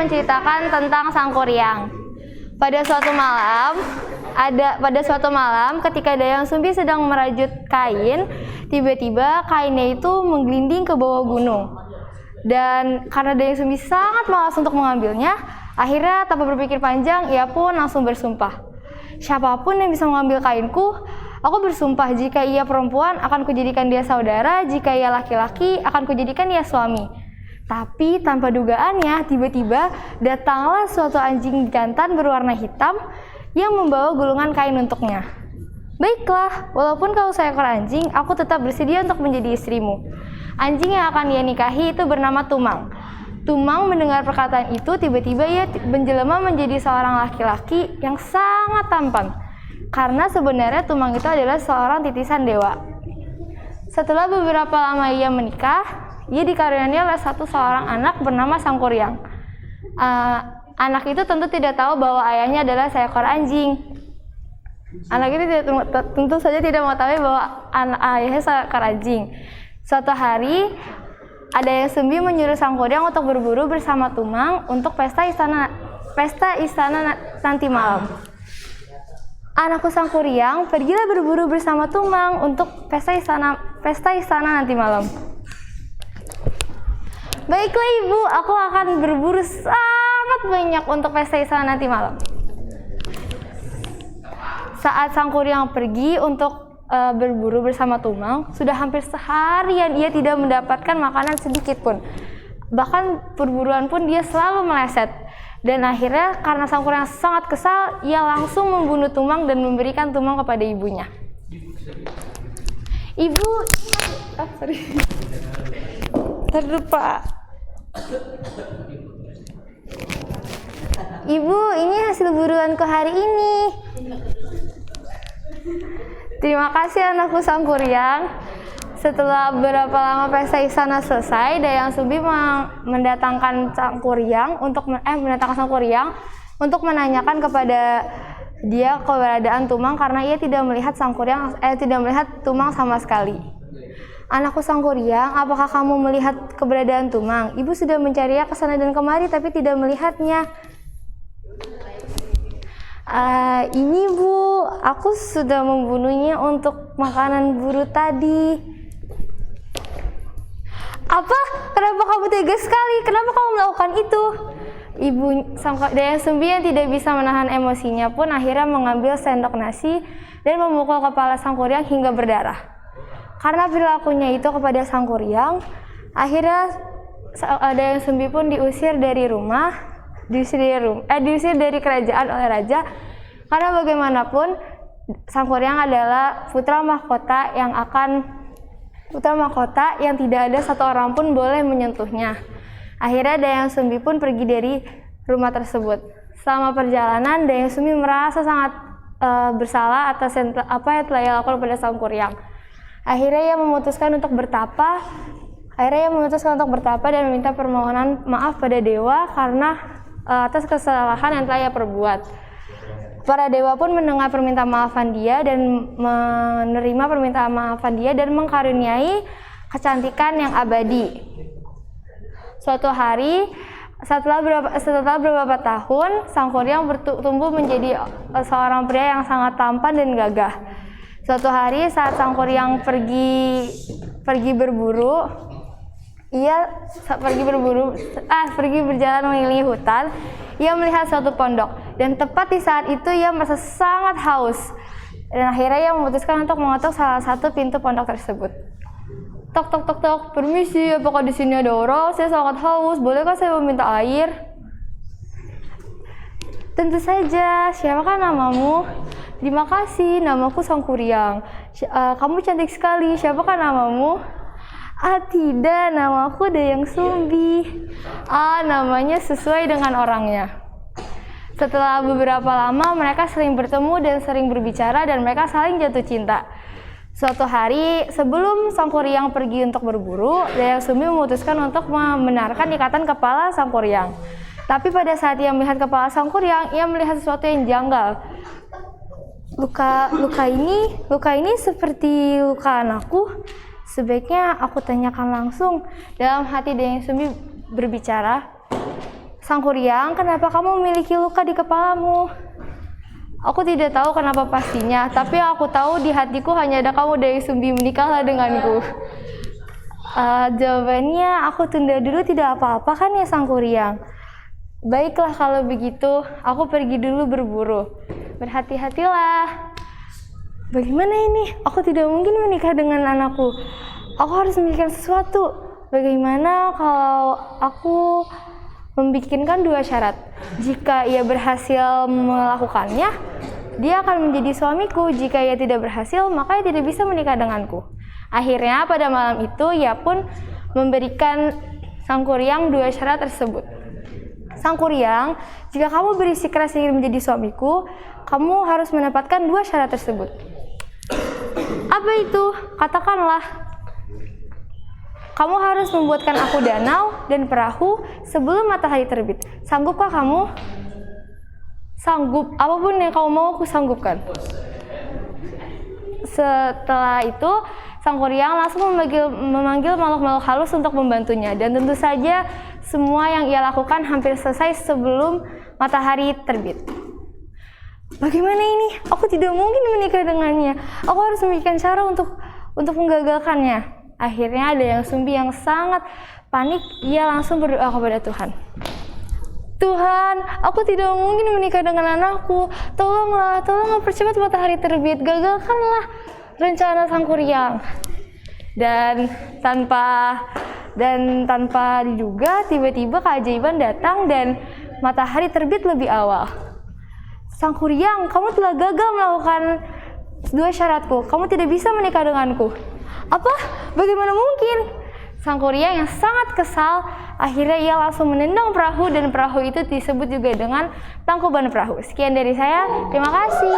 menceritakan tentang sang kuryang. Pada suatu malam ketika Dayang Sumbi sedang merajut kain, tiba-tiba kainnya itu menggelinding ke bawah gunung. Dan karena Dayang Sumbi sangat malas untuk mengambilnya, akhirnya tanpa berpikir panjang, ia pun langsung bersumpah. Siapapun yang bisa mengambil kainku, aku bersumpah jika ia perempuan akan kujadikan dia saudara, jika ia laki-laki akan kujadikan dia suami. Tapi tanpa dugaannya, tiba-tiba datanglah suatu anjing jantan berwarna hitam yang membawa gulungan kain untuknya. Baiklah, walaupun kau seekor anjing, aku tetap bersedia untuk menjadi istrimu. Anjing yang akan ia nikahi itu bernama Tumang. Tumang mendengar perkataan itu, tiba-tiba ia menjelma menjadi seorang laki-laki yang sangat tampan. Karena sebenarnya Tumang itu adalah seorang titisan dewa. Setelah beberapa lama ia menikah, ia dikaruniai oleh seorang anak bernama Sang Kuryang. Anak itu tentu tidak tahu bahwa ayahnya adalah seekor anjing. Anak itu tentu saja tidak mengetahui bahwa ayahnya seekor anjing. Suatu hari, Dayang Sumbi menyuruh Sang Kuryang untuk berburu bersama Tumang untuk pesta istana nanti malam. Anakku Sang Kuryang, pergilah berburu bersama Tumang untuk pesta istana nanti malam. Baiklah ibu, aku akan berburu sangat banyak untuk pesta istana nanti malam. Saat Sang Kuryang pergi untuk berburu bersama Tumang, sudah hampir seharian ia tidak mendapatkan makanan sedikit pun. Bahkan perburuan pun dia selalu meleset. Dan akhirnya karena Sang Kuryang sangat kesal, ia langsung membunuh Tumang dan memberikan Tumang kepada ibunya. Ibu, terlupa. Ibu, ini hasil buruanku hari ini. Terima kasih anakku Sang Kuryang. Setelah beberapa lama pesta istana selesai, Dayang Sumbi mendatangkan Sang Kuryang untuk menanyakan kepada dia keberadaan Tumang karena ia tidak melihat Tumang sama sekali. Anakku Sang Kuryang, apakah kamu melihat keberadaan Tumang? Ibu sudah mencarinya ke sana dan kemari tapi tidak melihatnya. Ini Bu, aku sudah membunuhnya untuk makanan buru tadi. Apa? Kenapa kamu tega sekali? Kenapa kamu melakukan itu? Ibu Dayang Sumbi yang tidak bisa menahan emosinya pun akhirnya mengambil sendok nasi dan memukul kepala Sang Kuryang hingga berdarah. Karena perilakunya itu kepada Sang Kuryang, akhirnya Dayang Sumbi pun diusir dari kerajaan oleh raja. Karena bagaimanapun Sang Kuryang adalah putra mahkota yang tidak ada satu orang pun boleh menyentuhnya. Akhirnya Dayang Sumbi pun pergi dari rumah tersebut. Selama perjalanan, Dayang Sumbi merasa sangat bersalah atas apa yang telah ia lakukan pada Sang Kuryang. Akhirnya ia memutuskan untuk bertapa dan meminta permohonan maaf pada dewa karena atas kesalahan yang telah ia perbuat. Para dewa pun mendengar permintaan maafan dia dan menerima permintaan maafan dia dan mengkaruniai kecantikan yang abadi. Suatu hari, setelah beberapa tahun, Sang Kuryang bertumbuh menjadi seorang pria yang sangat tampan dan gagah. Suatu hari saat Sang Kuryang pergi berjalan mengelilingi hutan, ia melihat suatu pondok dan tepat di saat itu ia merasa sangat haus. Dan akhirnya ia memutuskan untuk mengetuk salah satu pintu pondok tersebut. Tok tok tok tok, permisi, apakah di sini ada orang? Saya sangat haus, bolehkah saya meminta air? Tentu saja, siapakah namamu? Terima kasih, namaku Sang Kuryang. Kamu cantik sekali, siapakah namamu? Tidak, namaku Dayang Sumbi. Namanya sesuai dengan orangnya. Setelah beberapa lama, mereka sering bertemu dan sering berbicara dan mereka saling jatuh cinta. Suatu hari, sebelum Sang Kuryang pergi untuk berburu, Dayang Sumbi memutuskan untuk membenarkan ikatan kepala Sang Kuryang. Tapi pada saat ia melihat kepala Sang Kuryang, ia melihat sesuatu yang janggal. Luka ini seperti luka anakku. Sebaiknya aku tanyakan langsung. Dalam hati Dayang Sumbi berbicara, Sang Kuryang, kenapa kamu memiliki luka di kepalamu? Aku tidak tahu kenapa pastinya, tapi yang aku tahu di hatiku hanya ada kamu, Dayang Sumbi, menikahlah denganku. Jawabannya, aku tunda dulu, tidak apa-apa kan ya Sang Kuryang? Baiklah kalau begitu, aku pergi dulu berburu. Berhati-hatilah. Bagaimana ini? Aku tidak mungkin menikah dengan anakku. Aku harus memikirkan sesuatu. Bagaimana kalau aku membikinkan 2 syarat? Jika ia berhasil melakukannya, dia akan menjadi suamiku. Jika ia tidak berhasil, maka ia tidak bisa menikah denganku. Akhirnya pada malam itu ia pun memberikan Sang Kuryang 2 syarat tersebut. Sang Kuryang, jika kamu bersikeras ingin menjadi suamiku, kamu harus mendapatkan 2 syarat tersebut. Apa itu? Katakanlah. Kamu harus membuatkan aku danau dan perahu sebelum matahari terbit. Sanggupkah kamu? Sanggup. Apapun yang kamu mau, aku sanggupkan. Setelah itu, Sang Kuryang langsung memanggil makhluk-makhluk halus untuk membantunya. Dan tentu saja, semua yang ia lakukan hampir selesai sebelum matahari terbit. Bagaimana ini? Aku tidak mungkin menikah dengannya. Aku harus memikirkan cara untuk menggagalkannya. Akhirnya ada Dayang Sumbi yang sangat panik, ia langsung berdoa kepada Tuhan. Tuhan, aku tidak mungkin menikah dengan anakku. Tolonglah percepat matahari terbit. Gagalkanlah rencana Sang Kuryang. Dan tanpa diduga, tiba-tiba keajaiban datang dan matahari terbit lebih awal. Sang Kuryang, kamu telah gagal melakukan 2 syaratku. Kamu tidak bisa menikah denganku. Apa? Bagaimana mungkin? Sang Kuryang yang sangat kesal, akhirnya ia langsung menendang perahu dan perahu itu disebut juga dengan Tangkuban Perahu. Sekian dari saya, terima kasih.